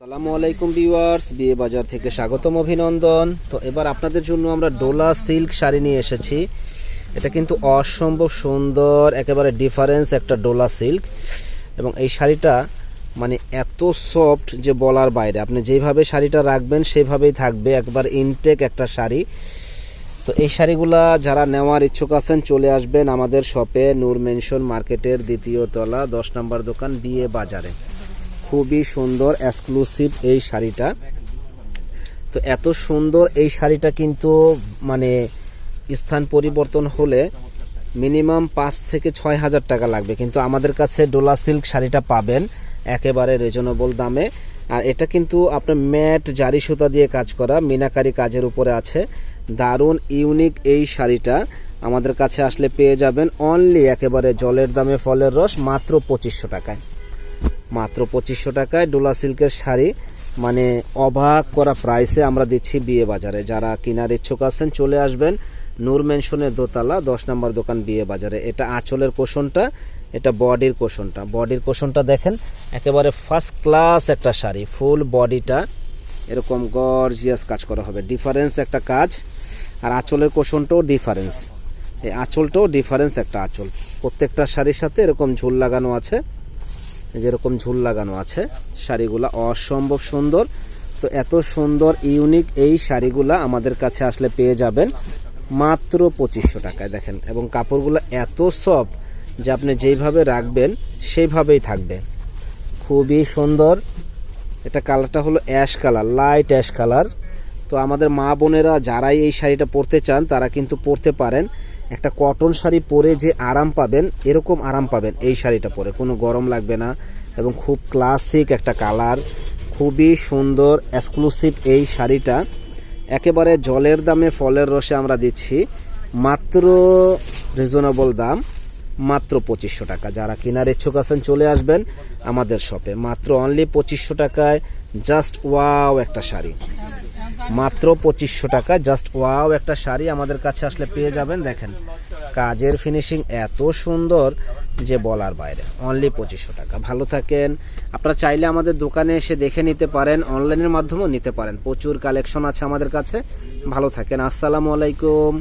আসসালামু আলাইকুম ভিউয়ার্স, বিয়ে বাজার থেকে স্বাগতম, অভিনন্দন। তো এবার আপনাদের জন্য আমরা ডোলা সিল্ক শাড়ি নিয়ে এসেছি। এটা কিন্তু অসম্ভব সুন্দর, একেবারে ডিফারেন্স একটা ডোলা সিল্ক। এবং এই শাড়িটা মানে এত সফট যে বলার বাইরে। আপনি যেভাবে শাড়িটা রাখবেন সেভাবেই থাকবে, একবার ইনটেক একটা শাড়ি। তো এই শাড়িগুলা যারা নেওয়ার ইচ্ছুক আছেন চলে আসবেন আমাদের শপে, নূর মেনশন মার্কেটের 2য় তলা 10 নম্বর দোকান, বিয়ে বাজারে। খুবই সুন্দর এক্সক্লুসিভ এই শাড়িটা। তো এত সুন্দর এই শাড়িটা কিন্তু মানে স্থান পরিবর্তন হলে মিনিমাম 5 থেকে 6 হাজার টাকা লাগবে, কিন্তু আমাদের কাছে ডোলা সিল্ক শাড়িটা পাবেন একেবারে রিজনেবল দামে। আর এটা কিন্তু আপনার ম্যাট জারি সুতা দিয়ে কাজ করা, মিনাকারি কাজের উপরে আছে। দারুণ ইউনিক এই শাড়িটা আমাদের কাছে আসলে পেয়ে যাবেন অনলি একেবারে জলের দামে ফলের রস, মাত্র 2500 টাকায়। মাত্র 2500 টাকায় ডোলা সিল্কের শাড়ি, মানে অবাক করা প্রাইসে আমরা দিচ্ছি বিয়ে বাজারে। যারা কেনার ইচ্ছুক আছেন চলে আসবেন নূর মেনশনের দোতলা 10 নম্বর দোকান, বিয়ে বাজারে। এটা আঁচলের কোষণটা, এটা বডির কোষণটা। বডির কোষণটা দেখেন, একেবারে ফার্স্ট ক্লাস একটা শাড়ি। ফুল বডিটা এরকম গর্জিয়াস কাজ করা হবে, ডিফারেন্স একটা কাজ। আর আঁচলের কোষণটাও ডিফারেন্স, এই আঁচলটাও ডিফারেন্স একটা আঁচল। প্রত্যেকটা শাড়ির সাথে এরকম ঝুল লাগানো আছে, যেরকম ঝুল লাগানো আছে। শাড়িগুলা অসম্ভব সুন্দর। তো এত সুন্দর ইউনিক এই শাড়িগুলা আমাদের কাছে আসলে পেয়ে যাবেন মাত্র 2500 টাকায়। দেখেন, এবং কাপড়গুলো এত সফট যে আপনি যেইভাবে রাখবেন সেইভাবেই থাকবে। খুবই সুন্দর। এটা কালারটা হলো ash colour, light ash colour. তো আমাদের মা বোনেরা যারাই এই শাড়িটা পরতে চান তারা কিন্তু পরতে পারেন। একটা কটন শাড়ি পরে যে আরাম পাবেন, এরকম আরাম পাবেন এই শাড়িটা পরে, কোনো গরম লাগবে না। এবং খুব ক্লাসিক একটা কালার, খুবই সুন্দর এক্সক্লুসিভ এই শাড়িটা। একেবারে জলের দামে ফলের রসে আমরা দিচ্ছি, মাত্র রিজনেবল দাম, মাত্র 2500 টাকা। যারা কেনার ইচ্ছুক আছেন চলে আসবেন আমাদের শপে, মাত্র অনলি 2500 টাকায়। জাস্ট ওয়াও একটা শাড়ি, মাত্র 2500 টাকা। জাস্ট ওয়াও একটা শাড়ি আমাদের কাছে আসলে পেয়ে যাবেন। দেখেন কাজের ফিনিশিং এত সুন্দর যে বলার বাইরে, অনলি 2500 টাকা। ভালো থাকেন। আপনারা চাইলে আমাদের দোকানে এসে দেখে নিতে পারেন, অনলাইনের মাধ্যমেও নিতে পারেন। প্রচুর কালেকশন আছে আমাদের কাছে। ভালো থাকেন। আসসালামু আলাইকুম।